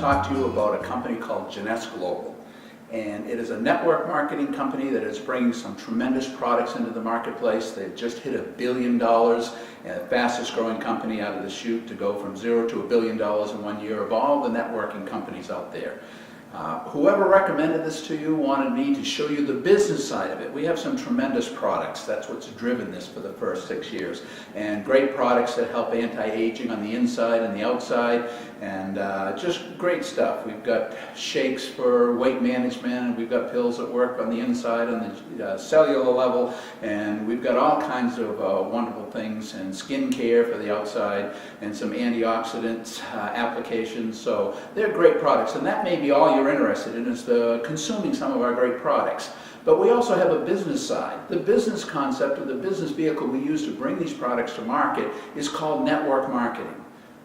talk to you about a company called Jeunesse Global. And it is a network marketing company that is bringing some tremendous products into the marketplace. They've just hit $1 billion, and the fastest growing company out of the chute to go from 0 to $1 billion in 1 year of all the networking companies out there. Whoever recommended this to you wanted me to show you the business side of it. We have some tremendous products. That's what's driven this for the first 6 years. And great products that help anti-aging on the inside and the outside, and just great stuff. We've got shakes for weight management, and we've got pills that work on the inside on the cellular level, and we've got all kinds of wonderful things, and skin care for the outside, and some antioxidants applications. So they're great products, and that may be all you're interested in, is consuming some of our great products. But we also have a business side. The business concept, or the business vehicle we use to bring these products to market, is called network marketing.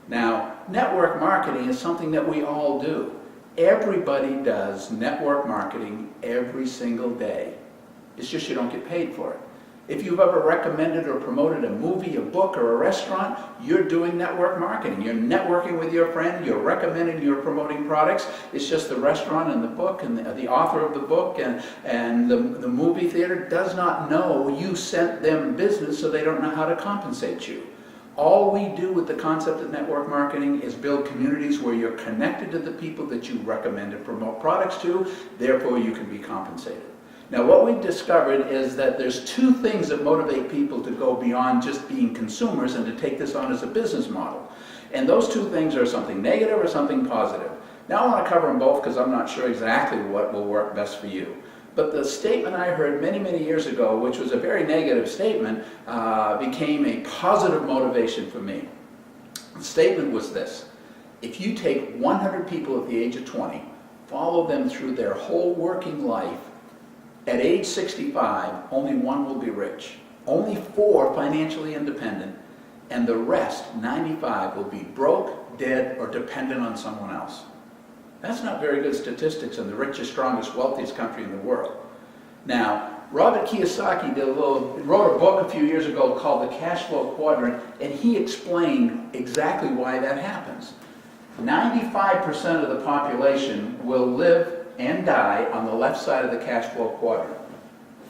Now, network marketing is something that we all do. Everybody does network marketing every single day. It's just you don't get paid for it. If you've ever recommended or promoted a movie, a book, or a restaurant, you're doing network marketing. You're networking with your friend, you're recommending, you're promoting products. It's just the restaurant and the book and the author of the book and the movie theater does not know you sent them business, so they don't know how to compensate you. All we do with the concept of network marketing is build communities where you're connected to the people that you recommend and promote products to, therefore you can be compensated. Now, what we've discovered is that there's two things that motivate people to go beyond just being consumers and to take this on as a business model. And those two things are something negative or something positive. Now I want to cover them both because I'm not sure exactly what will work best for you. But the statement I heard many, many years ago, which was a very negative statement, became a positive motivation for me. The statement was this: if you take 100 people at the age of 20, follow them through their whole working life, at age 65, only one will be rich, only 4 financially independent, and the rest, 95, will be broke, dead, or dependent on someone else. That's not very good statistics in the richest, strongest, wealthiest country in the world. Now, Robert Kiyosaki wrote a book a few years ago called The Cash Flow Quadrant, and he explained exactly why that happens. 95% of the population will live and die on the left side of the cash flow quadrant.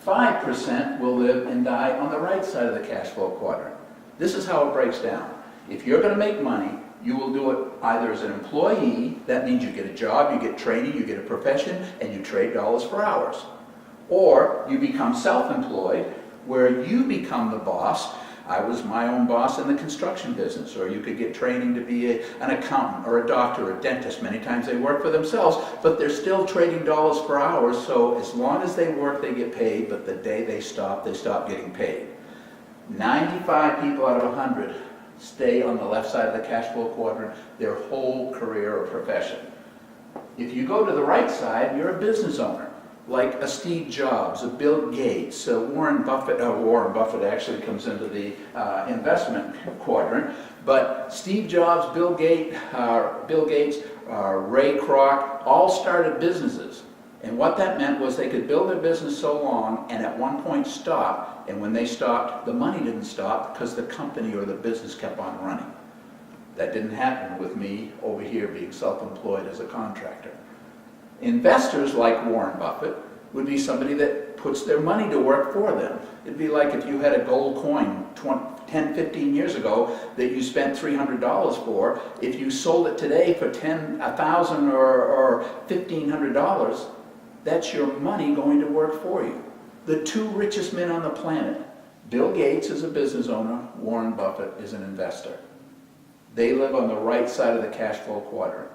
5% will live and die on the right side of the cash flow quadrant. This is how it breaks down. If you're going to make money, you will do it either as an employee, that means you get a job, you get training, you get a profession, and you trade dollars for hours. Or you become self-employed, where you become the boss. I was my own boss in the construction business. Or you could get training to be an accountant or a doctor or a dentist. Many times they work for themselves, but they're still trading dollars for hours, so as long as they work, they get paid, but the day they stop getting paid. 95 people out of 100 stay on the left side of the cash flow quadrant their whole career or profession. If you go to the right side, you're a business owner, like a Steve Jobs, a Bill Gates, a Warren Buffett. Warren Buffett actually comes into the investment quadrant, but Steve Jobs, Bill Gates, Ray Kroc, all started businesses. And what that meant was they could build their business so long and at one point stop, and when they stopped, the money didn't stop because the company or the business kept on running. That didn't happen with me over here being self-employed as a contractor. Investors like Warren Buffett would be somebody that puts their money to work for them. It'd be like if you had a gold coin 10, 15 years ago that you spent $300 for. If you sold it today for $1,000 or $1,500, that's your money going to work for you. The 2 richest men on the planet, Bill Gates is a business owner, Warren Buffett is an investor. They live on the right side of the cash flow quadrant.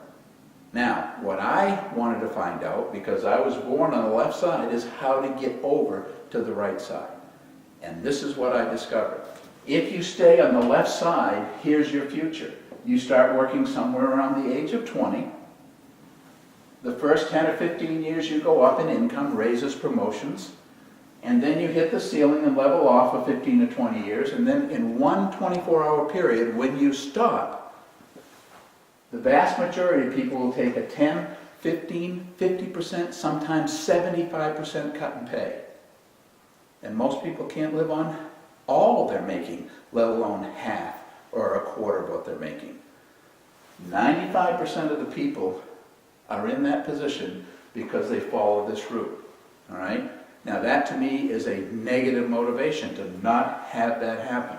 Now, what I wanted to find out, because I was born on the left side, is how to get over to the right side. And this is what I discovered. If you stay on the left side, here's your future. You start working somewhere around the age of 20. The first 10 or 15 years you go up in income, raises, promotions, and then you hit the ceiling and level off for 15 to 20 years, and then in one 24-hour period, when you stop, the vast majority of people will take a 10, 15, 50%, sometimes 75% cut in pay. And most people can't live on all they're making, let alone half or a quarter of what they're making. 95% of the people are in that position because they follow this route. All right? Now that to me is a negative motivation to not have that happen.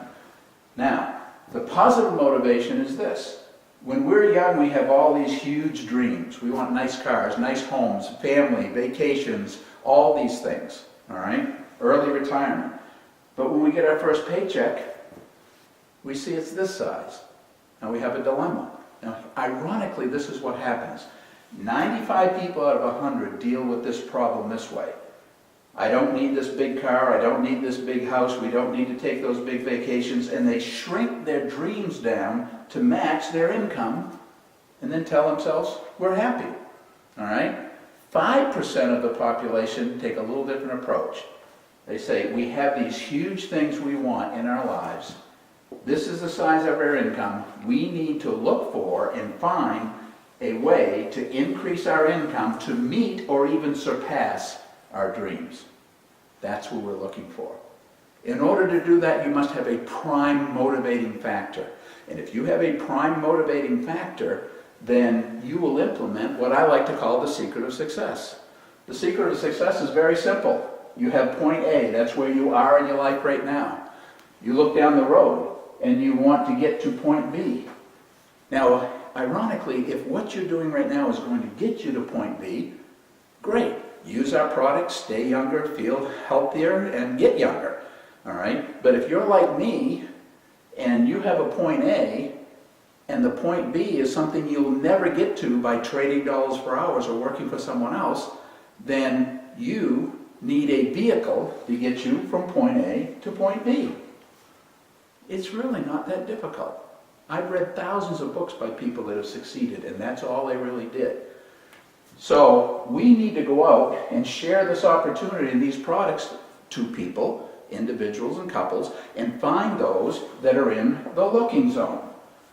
Now, the positive motivation is this. When we're young, we have all these huge dreams. We want nice cars, nice homes, family, vacations, all these things. All right? Early retirement. But when we get our first paycheck, we see it's this size. Now we have a dilemma. Now, ironically, this is what happens. 95 people out of 100 deal with this problem this way. I don't need this big car, I don't need this big house, we don't need to take those big vacations, and they shrink their dreams down to match their income and then tell themselves, we're happy. All right? 5% of the population take a little different approach. They say, we have these huge things we want in our lives. This is the size of our income. We need to look for and find a way to increase our income to meet or even surpass our dreams. That's what we're looking for. In order to do that, you must have a prime motivating factor. And if you have a prime motivating factor, then you will implement what I like to call the secret of success. The secret of success is very simple. You have point A, that's where you are in your life right now. You look down the road and you want to get to point B. Now, ironically, if what you're doing right now is going to get you to point B, great. Use our products, stay younger, feel healthier, and get younger. All right? But if you're like me, and you have a point A, and the point B is something you'll never get to by trading dollars for hours or working for someone else, then you need a vehicle to get you from point A to point B. It's really not that difficult. I've read thousands of books by people that have succeeded, and that's all they really did. So we need to go out and share this opportunity and these products to people, individuals and couples, and find those that are in the looking zone.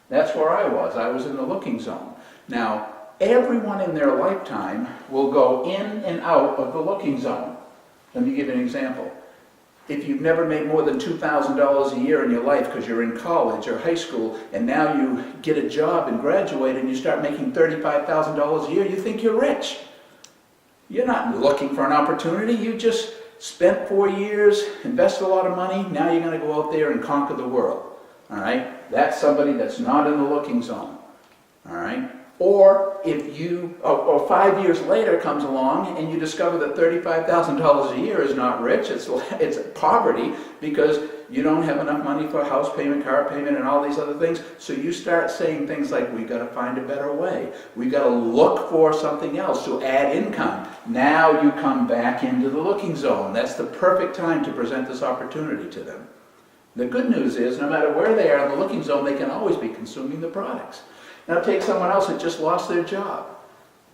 That's where I was. I was in the looking zone. Now, everyone in their lifetime will go in and out of the looking zone. Let me give you an example. If you've never made more than $2,000 a year in your life because you're in college or high school, and now you get a job and graduate and you start making $35,000 a year, you think you're rich. You're not looking for an opportunity. You just spent 4 years, invested a lot of money, now you're going to go out there and conquer the world. All right? That's somebody that's not in the looking zone. All right? Or if you, or 5 years later comes along and you discover that $35,000 a year is not rich, it's poverty because you don't have enough money for house payment, car payment, and all these other things. So you start saying things like, we've got to find a better way. We've got to look for something else to add income. Now you come back into the looking zone. That's the perfect time to present this opportunity to them. The good news is, no matter where they are in the looking zone, they can always be consuming the products. Now take someone else that just lost their job.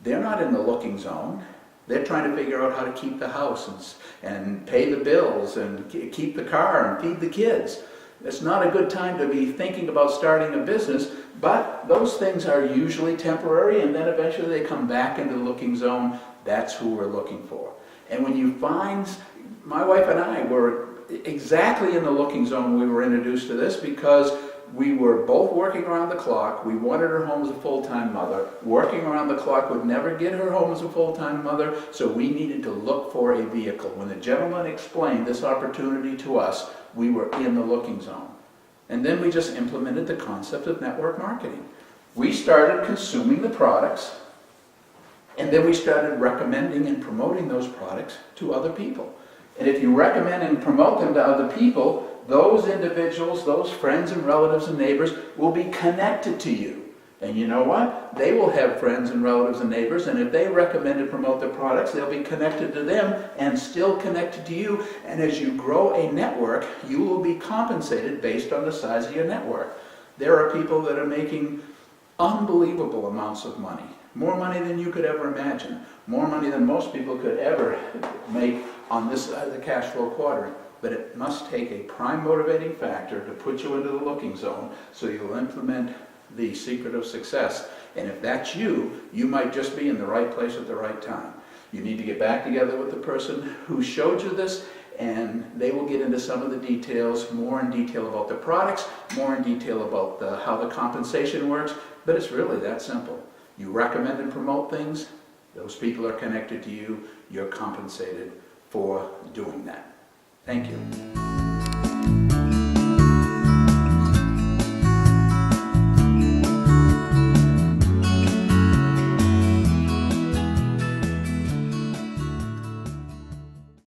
They're not in the looking zone. They're trying to figure out how to keep the house and pay the bills and keep the car and feed the kids. It's not a good time to be thinking about starting a business, but those things are usually temporary, and then eventually they come back into the looking zone. That's who we're looking for. And when you find, my wife and I were exactly in the looking zone when we were introduced to this because we were both working around the clock. We wanted her home as a full-time mother. Working around the clock would never get her home as a full-time mother, so we needed to look for a vehicle. When the gentleman explained this opportunity to us, we were in the looking zone. And then we just implemented the concept of network marketing. We started consuming the products, and then we started recommending and promoting those products to other people. And if you recommend and promote them to other people, those individuals, those friends and relatives and neighbors will be connected to you. And you know what? They will have friends and relatives and neighbors, and if they recommend and promote their products, they'll be connected to them and still connected to you. And as you grow a network, you will be compensated based on the size of your network. There are people that are making unbelievable amounts of money. More money than you could ever imagine. More money than most people could ever make on this side of the cash flow quadrant. But it must take a prime motivating factor to put you into the looking zone so you'll implement the secret of success. And if that's you, you might just be in the right place at the right time. You need to get back together with the person who showed you this, and they will get into some of the details, more in detail about the products, more in detail about how the compensation works, but it's really that simple. You recommend and promote things, those people are connected to you, you're compensated for doing that. Thank you.